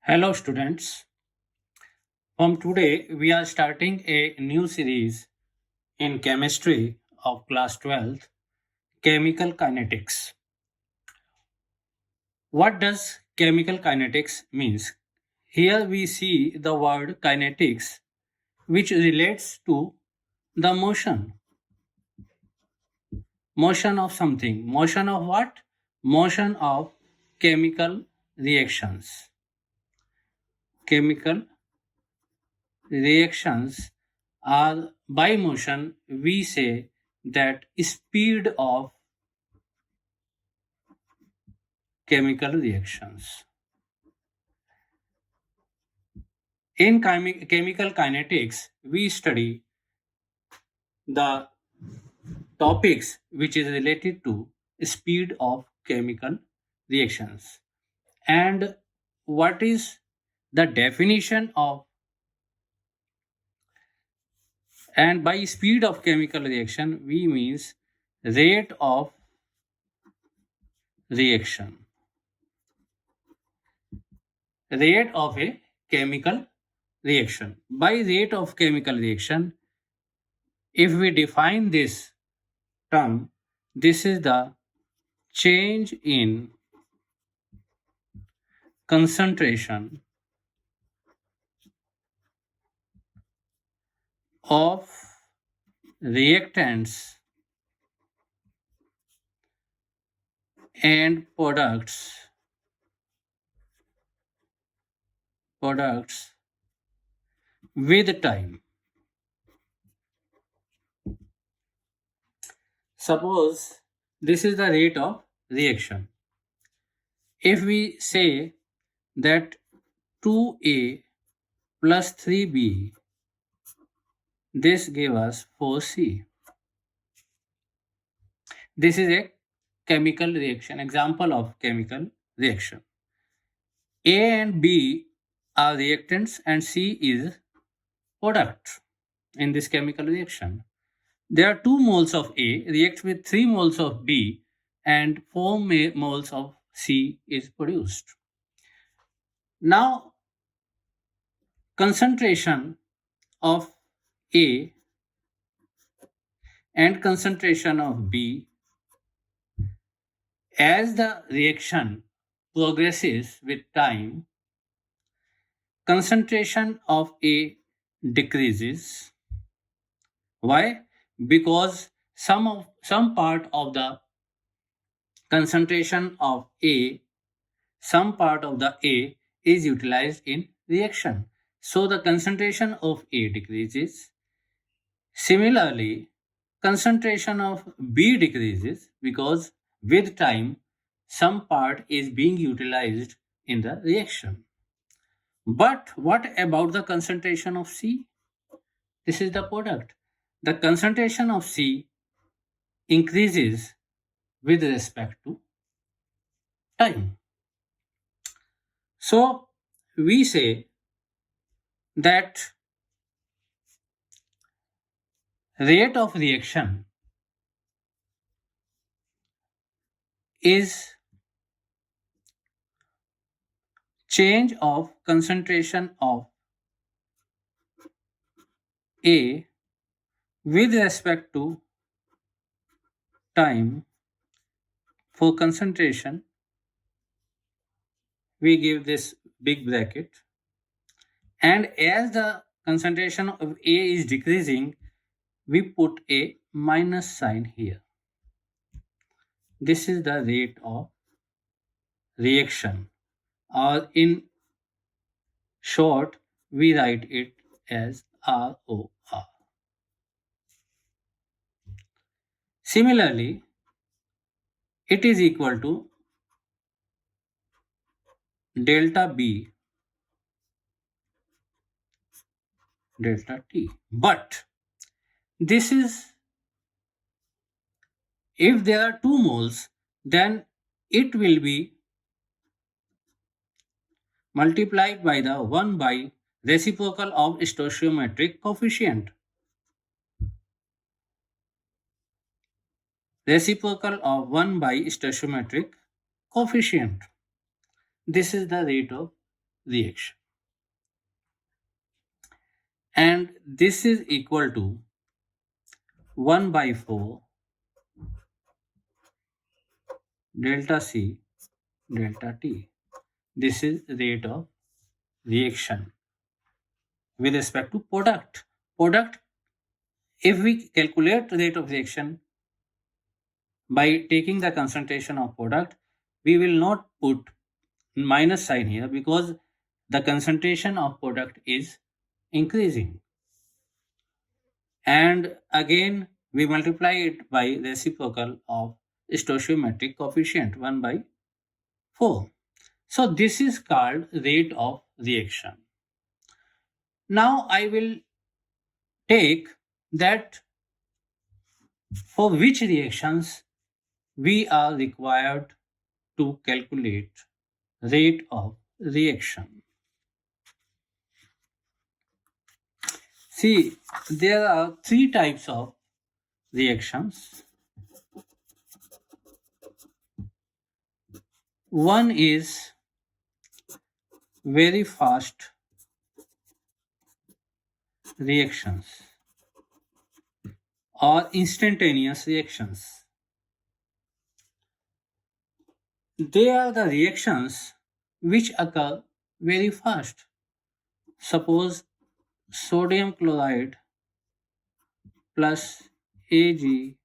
Hello, students. From today, we are starting a new series in chemistry of class 12th, chemical kinetics. What does chemical kinetics means? Here we see the word kinetics, which relates to the motion of something. Motion of what? Motion of chemical reactions. Chemical reactions are by motion. We say that speed of chemical reactions. In chemical kinetics, we study the topics which is related to speed of chemical reactions. And what is the definition of, and by speed of chemical reaction we means rate of reaction. Rate of a chemical reaction. By rate of chemical reaction, if we define this term, this is the change in concentration of reactants and products with time. Suppose this is the rate of reaction. If we say that 2A plus 3B, this gave us 4C. This is a chemical reaction, example of chemical reaction. A and B are reactants and C is product in this chemical reaction. There are 2 moles of A react with 3 moles of B and 4 moles of C is produced. Now, concentration of A and concentration of B, as the reaction progresses with time, concentration of A decreases. Why? Because some part of the concentration of A, some part of the A is utilized in reaction. So the concentration of A decreases. Similarly, concentration of B decreases because with time some part is being utilized in the reaction. But what about the concentration of C? This is the product. The concentration of C increases with respect to time. So we say that rate of reaction is change of concentration of A with respect to time. For concentration, we give this big bracket, and as the concentration of A is decreasing, we put a minus sign here. This is the rate of reaction, or in short, we write it as ROR. Similarly, it is equal to delta B delta T. But this is, if there are 2 moles, then it will be multiplied by the 1 by reciprocal of stoichiometric coefficient. Reciprocal of 1 by stoichiometric coefficient. This is the rate of reaction. And this is equal to 1 by 4 delta C delta T. This is rate of reaction with respect to product. Product, if we calculate rate of reaction by taking the concentration of product, we will not put minus sign here because the concentration of product is increasing. And again, we multiply it by reciprocal of stoichiometric coefficient 1 by 4. So this is called rate of reaction. Now I will take that for which reactions we are required to calculate rate of reaction. See, there are three types of reactions. One is very fast reactions or instantaneous reactions. They are the reactions which occur very fast. Suppose sodium chloride plus AgNO3.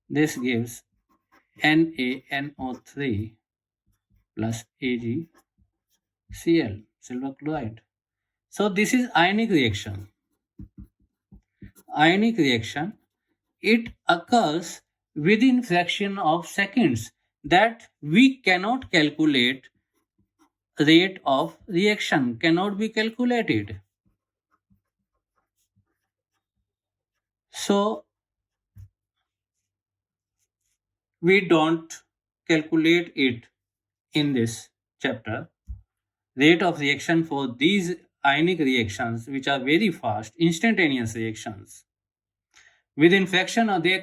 This gives NaNO3 plus AgCl, silver chloride. So this is ionic reaction. Ionic reaction, it occurs within fraction of seconds that we cannot calculate. Rate of reaction cannot be calculated. So we don't calculate it in this chapter. Rate of reaction for these ionic reactions which are very fast, instantaneous reactions. Within fraction of they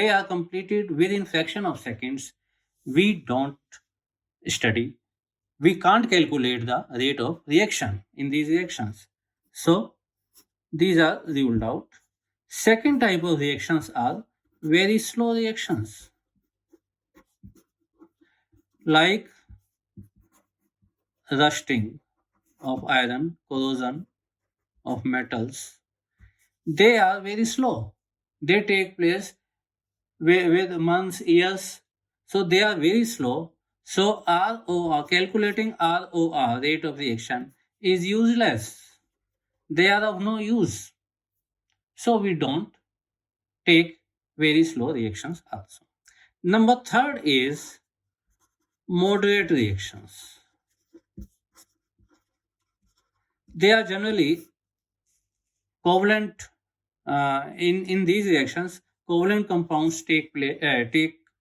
are completed within fraction of seconds. We don't study. We can't calculate the rate of reaction in these reactions. So these are ruled out. Second type of reactions are very slow reactions, like rusting of iron, corrosion of metals. They are very slow. They take place with months, years. So they are very slow. So ROR, calculating ROR, rate of reaction, is useless. They are of no use. So we don't take very slow reactions also. Number third is moderate reactions. They are generally covalent. In these reactions, covalent compounds take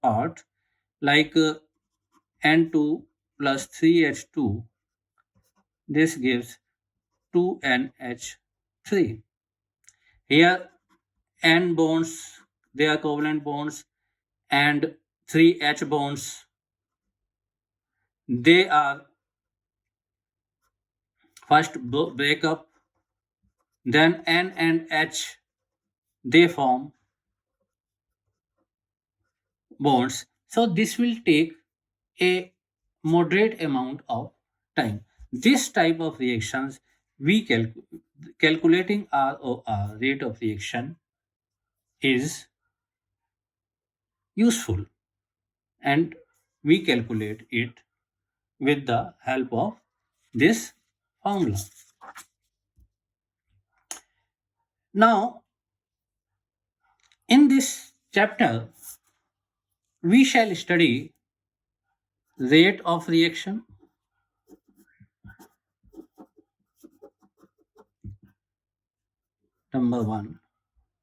part, like N2 plus 3H2. This gives 2NH3. Here N bonds, they are covalent bonds, and 3H bonds, they are first break up, then N and H, they form bonds. So this will take a moderate amount of time. This type of reactions, we calculating ROR, rate of reaction, is useful, and we calculate it with the help of this formula. Now, in this chapter, we shall study rate of reaction, number one.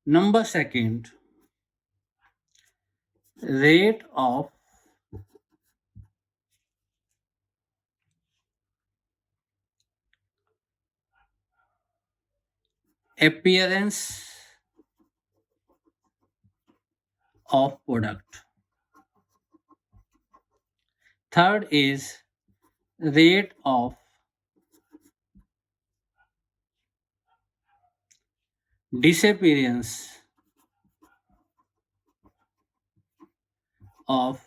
Number second, rate of appearance of product. Third is rate of disappearance of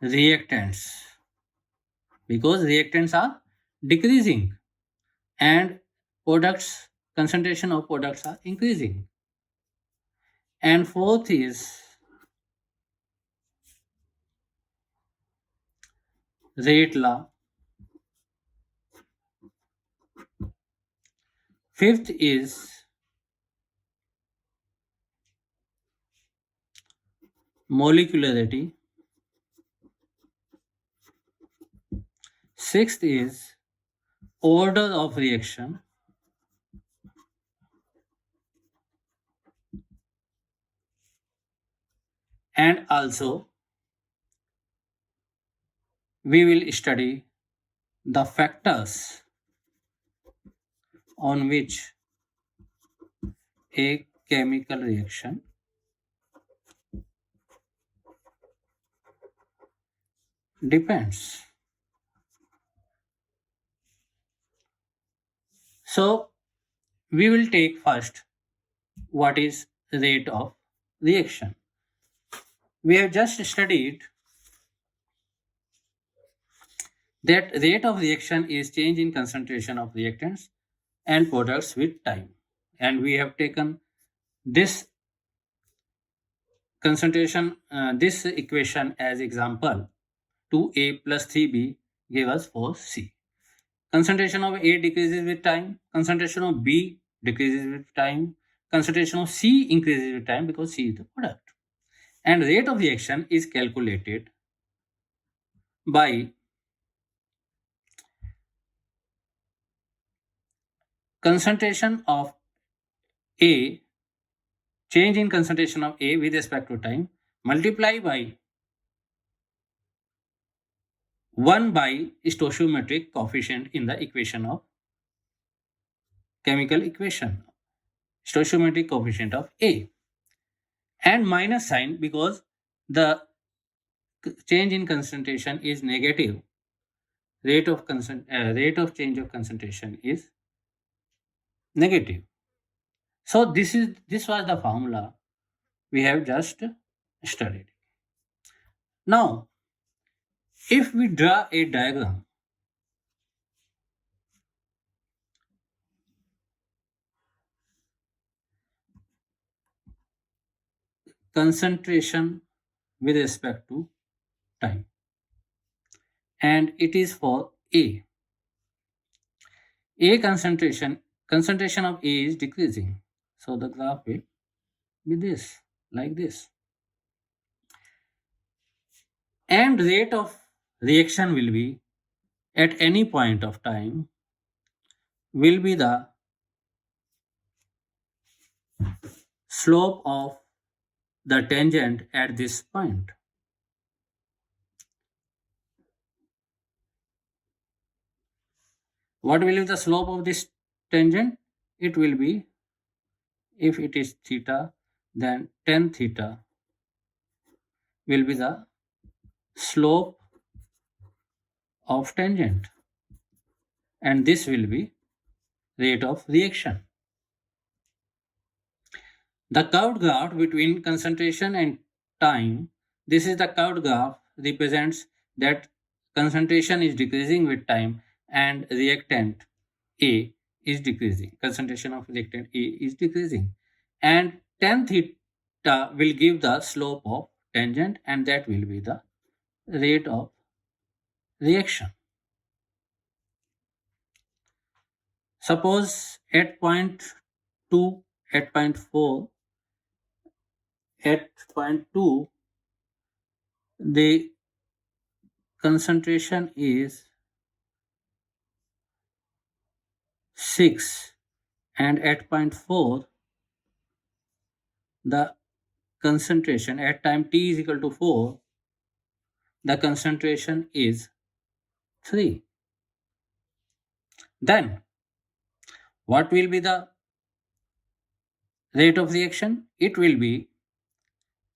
reactants, because reactants are decreasing and products concentration of products are increasing. And fourth is rate law. Fifth is molecularity. Sixth is order of reaction. And also we will study the factors on which a chemical reaction depends. So we will take first what is rate of reaction. We have just studied that rate of reaction is change in concentration of reactants and products with time. And we have taken this concentration, this equation as example. 2a plus 3b gave us 4c. Concentration of A decreases with time, concentration of B decreases with time, concentration of C increases with time because C is the product. And rate of reaction is calculated by concentration of A, change in concentration of A with respect to time, multiply by 1 by stoichiometric coefficient in the equation of chemical equation, stoichiometric coefficient of A, and minus sign because the change in concentration is negative. Rate of change of concentration is negative. So this was the formula we have just studied. Now, if we draw a diagram, concentration with respect to time, and it is for A. Concentration of A is decreasing. So the graph will be this, like this. And rate of reaction will be at any point of time will be the slope of the tangent at this point. What will be the slope of this tangent? It will be, if it is theta, then tan theta will be the slope of tangent, and this will be rate of reaction. The curved graph between concentration and time, this is the curved graph, represents that concentration is decreasing with time and reactant A is decreasing. Concentration of reactant A is decreasing. And tan theta will give the slope of tangent, and that will be the rate of reaction. Suppose at point 2, at point 4, at point 2, the concentration is 6, and at point 4, the concentration at time t is equal to 4, the concentration is 3. Then what will be the rate of reaction? It will be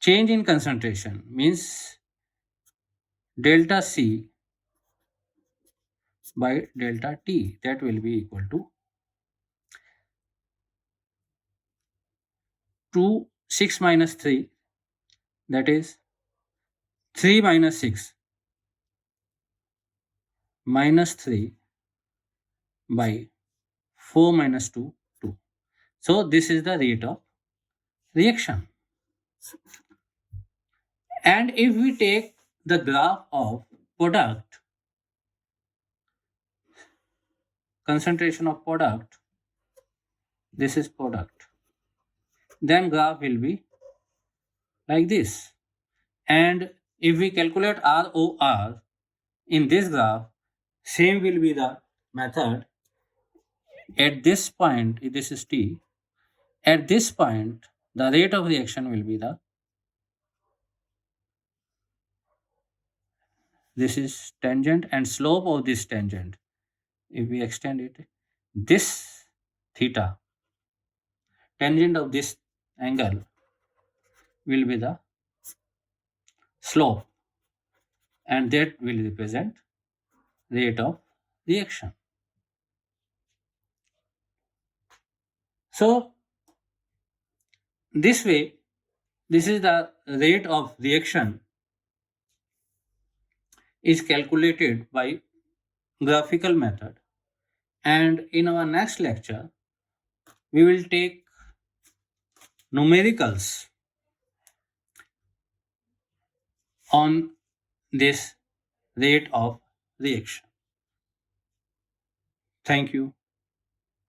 change in concentration, means delta C by delta T, that will be equal to 6 minus 3, that is 3 minus 6 minus 3 by 4 minus 2, 2. So this is the rate of reaction. And if we take the graph of product, concentration of product, this is product, then graph will be like this. And if we calculate ROR in this graph, same will be the method. At this point, this is T. At this point, the rate of reaction will be this is tangent, and slope of this tangent, if we extend it, this theta, tangent of this angle will be the slope, and that will represent rate of reaction. So this way, this is the rate of reaction is calculated by graphical method. And in our next lecture, we will take numericals on this rate of reaction. Thank you.